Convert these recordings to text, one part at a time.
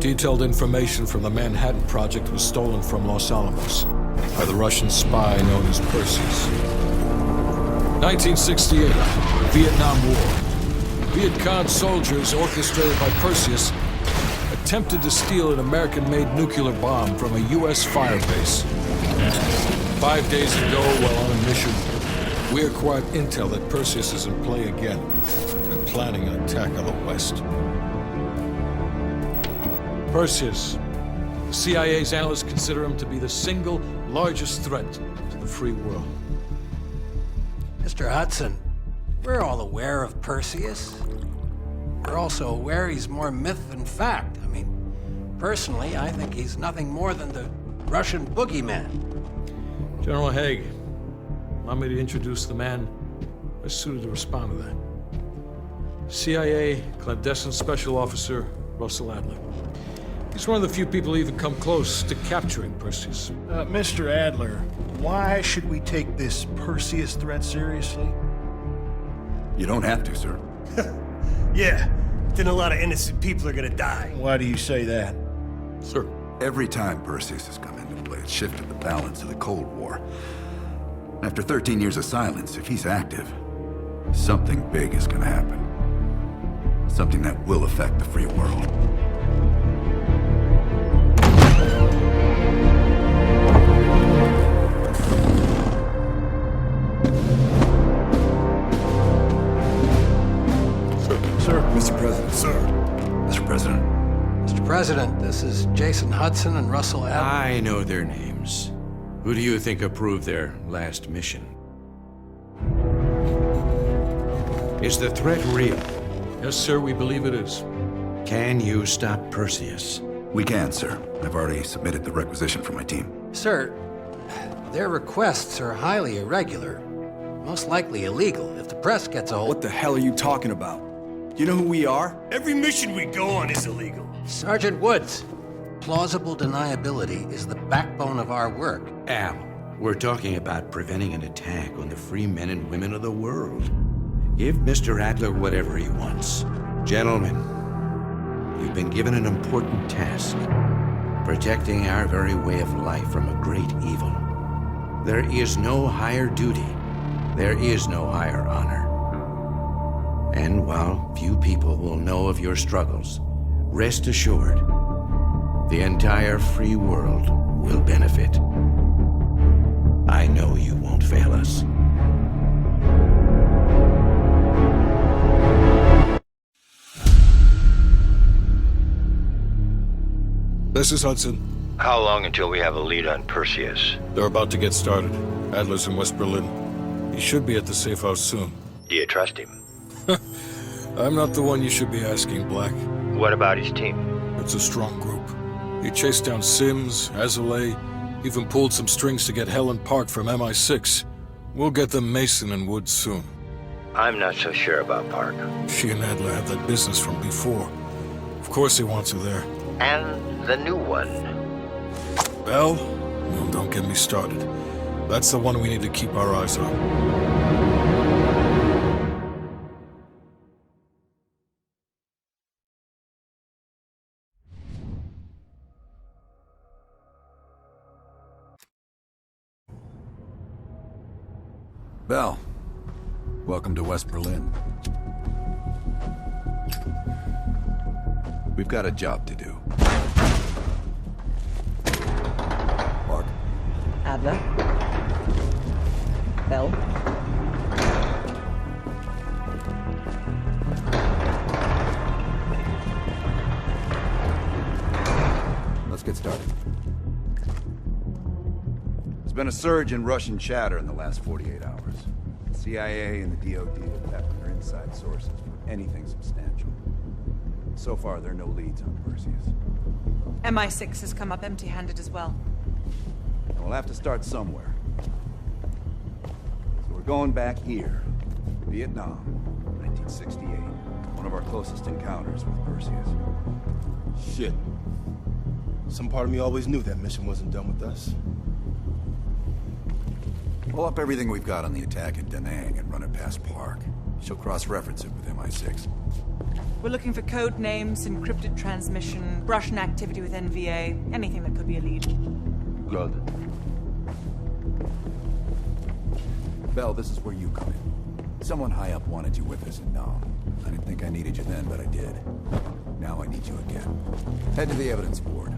Detailed information from the Manhattan Project was stolen from Los Alamos by the Russian spy known as Perseus. 1968, Vietnam War. Viet Cong soldiers, orchestrated by Perseus, attempted to steal an American-made nuclear bomb from a U.S. firebase. 5 days ago, while on a mission, we acquired intel that Perseus is in play again and planning an attack on the West. Perseus. The CIA's analysts consider him to be the single largest threat to the free world. Mr. Hudson, we're all aware of Perseus. We're also aware he's more myth than fact. I mean, personally, I think he's nothing more than the Russian boogeyman. General Haig, allow me to introduce the man best suited to respond to that. CIA clandestine special officer Russell Adler. He's one of the few people who even come close to capturing Perseus. Mr. Adler, why should we take this Perseus threat seriously? You don't have to, sir. Yeah, then a lot of innocent people are gonna die. Why do you say that? Sir. Every time Perseus has come into play, it's shifted the balance of the Cold War. After 13 years of silence, if he's active, something big is gonna happen. Something that will affect the free world. Mr. President. Sir. Mr. President. Mr. President, this is Jason Hudson and Russell Adler. I know their names. Who do you think approved their last mission? Is the threat real? Yes, sir, we believe it is. Can you stop Perseus? We can, sir. I've already submitted the requisition for my team. Sir, their requests are highly irregular. Most likely illegal if the press gets a hold. What the hell are you talking about? You know who we are? Every mission we go on is illegal. Sergeant Woods, plausible deniability is the backbone of our work. Al, we're talking about preventing an attack on the free men and women of the world. Give Mr. Adler whatever he wants. Gentlemen, you've been given an important task. Protecting our very way of life from a great evil. There is no higher duty. There is no higher honor. And while few people will know of your struggles, rest assured, the entire free world will benefit. I know you won't fail us. This is Hudson. How long until we have a lead on Perseus? They're about to get started. Adler's in West Berlin. He should be at the safe house soon. Do you trust him? I'm not the one you should be asking, Black. What about his team? It's a strong group. He chased down Sims, Azalea, even pulled some strings to get Helen Park from MI6. We'll get them Mason and Woods soon. I'm not so sure about Park. She and Adler have that business from before. Of course he wants her there. And the new one. Bell? Well, don't get me started. That's the one we need to keep our eyes on. Bell, welcome to West Berlin. We've got a job to do. Park. Adler. Bell. Let's get started. There's been a surge in Russian chatter in the last 48 hours. The CIA and the DoD have tapped their inside sources for anything substantial. So far, there are no leads on Perseus. MI6 has come up empty-handed as well. And we'll have to start somewhere. So we're going back here. Vietnam, 1968. One of our closest encounters with Perseus. Shit. Some part of me always knew that mission wasn't done with us. Pull up everything we've got on the attack at Da Nang and run it past Park. She'll cross-reference it with MI6. We're looking for code names, encrypted transmission, Russian activity with NVA, anything that could be a lead. Good. Bell, this is where you come in. Someone high up wanted you with us in Nam. I didn't think I needed you then, but I did. Now I need you again. Head to the evidence board.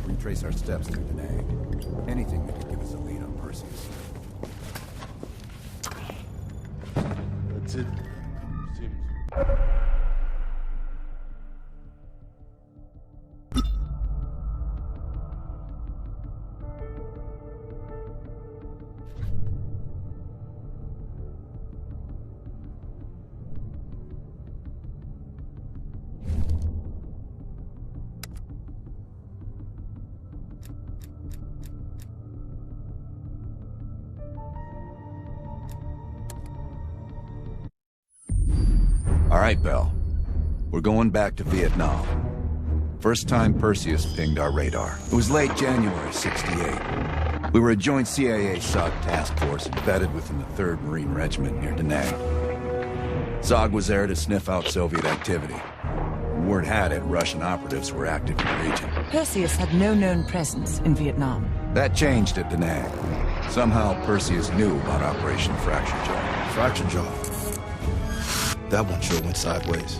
Retrace our steps through the Nag. Anything that could give us a lead on Perseus. That's it. Seems... All right, Bell. We're going back to Vietnam. First time Perseus pinged our radar. It was late January '68. We were a joint CIA-SOG task force embedded within the 3rd Marine Regiment near Da Nang. SOG was there to sniff out Soviet activity. Word had it, Russian operatives were active in the region. Perseus had no known presence in Vietnam. That changed at Da Nang. Somehow Perseus knew about Operation Fracture Jaw. Fracture Jaw. That one sure went sideways.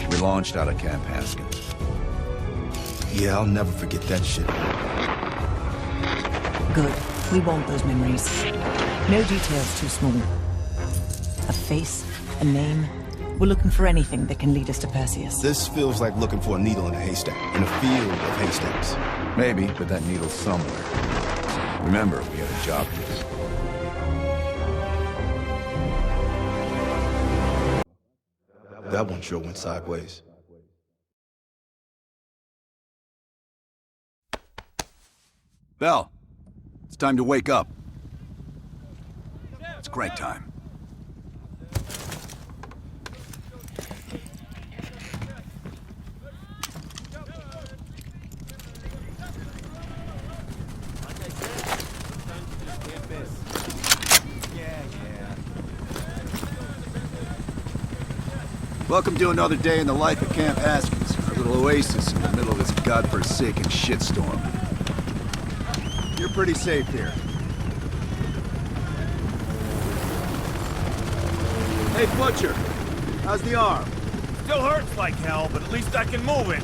We launched out of Camp Haskins. Yeah, I'll never forget that shit. Good. We want those memories. No details too small. A face, a name. We're looking for anything that can lead us to Perseus. This feels like looking for a needle in a haystack, in a field of haystacks. Maybe, but that needle's somewhere. Remember, we had a job to do. That one sure went sideways. Bell, it's time to wake up. It's crank time. Welcome to another day in the life of Camp Haskins, our little oasis in the middle of this godforsaken shitstorm. You're pretty safe here. Hey, Butcher, how's the arm? Still hurts like hell, but at least I can move it.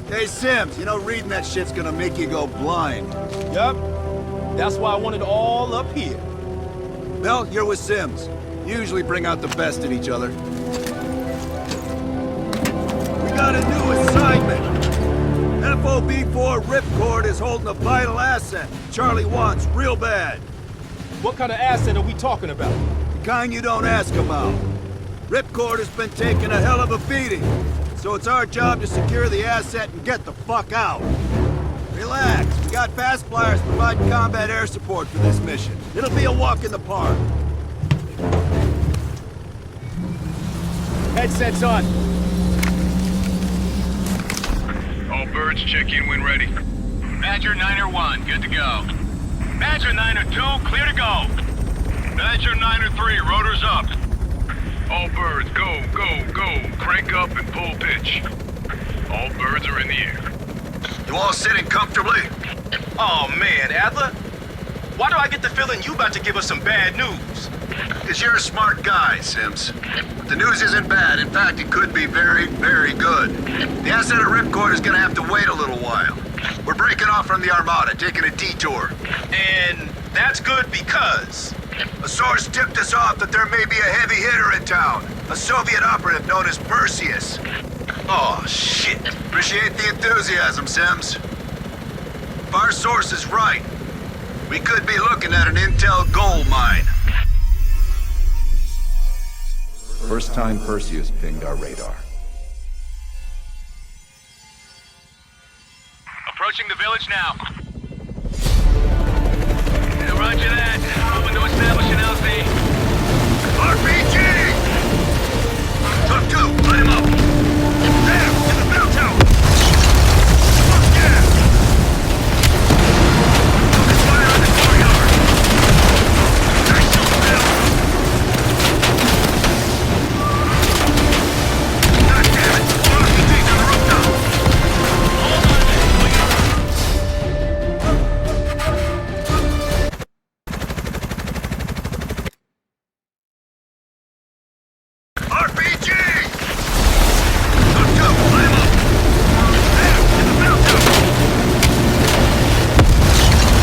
Hey, Sims, you know reading that shit's gonna make you go blind. Yup. That's why I want it all up here. Bell, you're with Sims. You usually bring out the best in each other. We got a new assignment. FOB4 Ripcord is holding a vital asset Charlie wants real bad. What kind of asset are we talking about? The kind you don't ask about. Ripcord has been taking a hell of a beating. So it's our job to secure the asset and get the fuck out. Relax, we got fast flyers providing combat air support for this mission. It'll be a walk in the park. Headsets on. All birds, check in when ready. Badger 9-1, good to go. Badger 9-2, clear to go. Badger 9-3, rotors up. All birds, go, go, go. Crank up and pull pitch. All birds are in the air. You all sitting comfortably? Oh man, Adler. Why do I get the feeling you about to give us some bad news? Because you're a smart guy, Sims. But the news isn't bad. In fact, it could be very, very good. The asset of Ripcord is gonna have to wait a little while. We're breaking off from the Armada, taking a detour. And that's good because... A source tipped us off that there may be a heavy hitter in town. A Soviet operative known as Perseus. Oh, shit. Appreciate the enthusiasm, Sims. If our source is right, we could be looking at an intel gold mine. First time Perseus pinged our radar. Approaching the village now. Yeah, roger that. Moving to establish an LZ. RPG! Talk 2, line him up. There, in the bell tower. Fuck yeah! Focus fire on the courtyard. Nice shot, Bill. God damn it! RPG's on the rooftop. Hold on, man. Wait up. RPG! Talk 2, line him up. There, in the bell tower.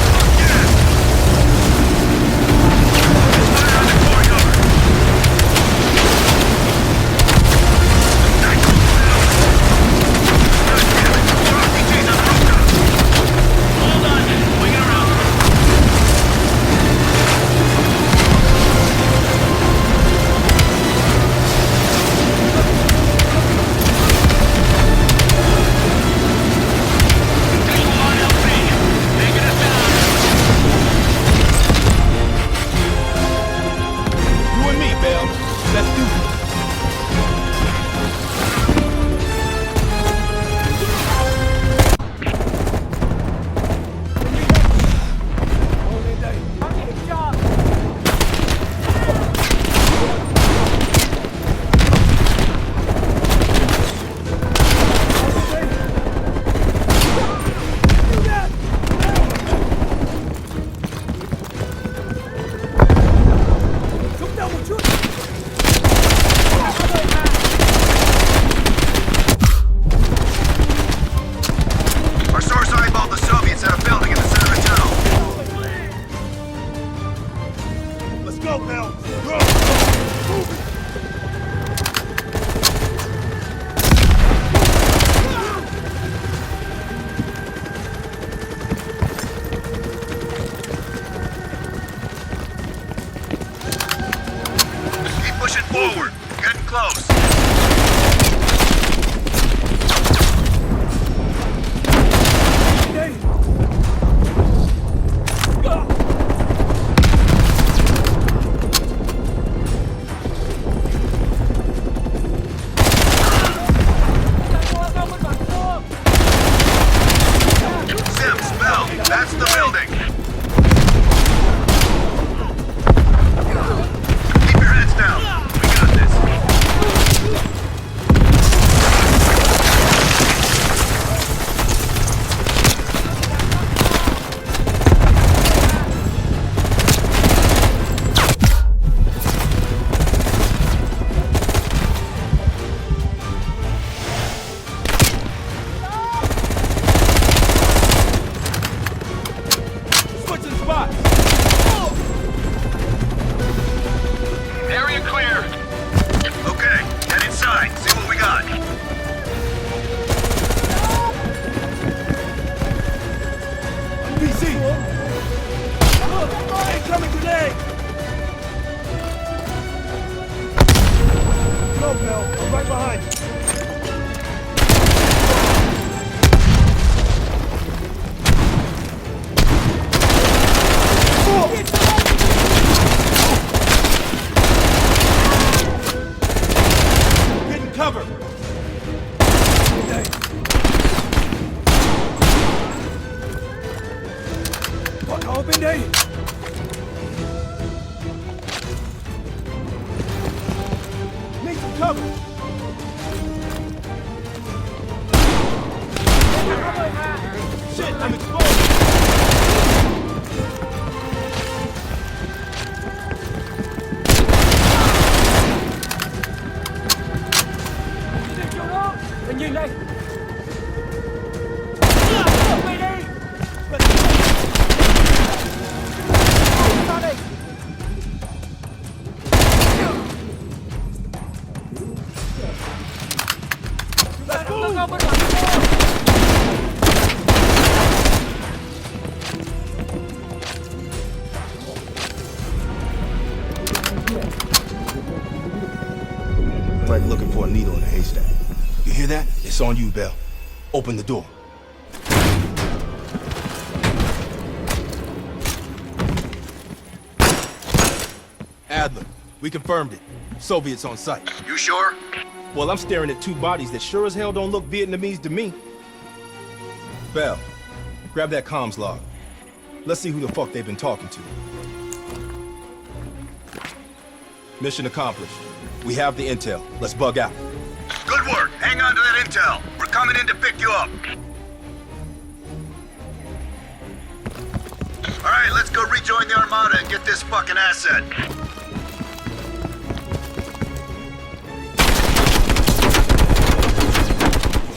Fuck yeah! Focus fire on the courtyard. Nice shot, Bill. God damn it! RPG's on the rooftop. Hold on, swing it around. Visual on LZ, taking us down. You and me, Bell. Let's do this. Our source eyeballed the Soviets at a building in the center of town. Let's go, Bell. Go! Keep pushing forward. Getting close. Sims, Bell, that's the building. Keep your heads down. We got this. Switching spots. Area clear. Okay, head inside. See what we got. PC. Incoming grenade. Go, Bell. I'm right behind you. Getting cover. Open day. Need some cover. Shit, I'm exposed. Like looking for a needle in a haystack. You hear that? It's on you, Bell. Open the door. Adler, we confirmed it. Soviets on site. You sure? Well, I'm staring at two bodies that sure as hell don't look Vietnamese to me. Bell, grab that comms log. Let's see who the fuck they've been talking to. Mission accomplished. We have the intel. Let's bug out. Good work. Hang on to that intel. We're coming in to pick you up. All right, let's go rejoin the Armada and get this fucking asset.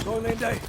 Soylente,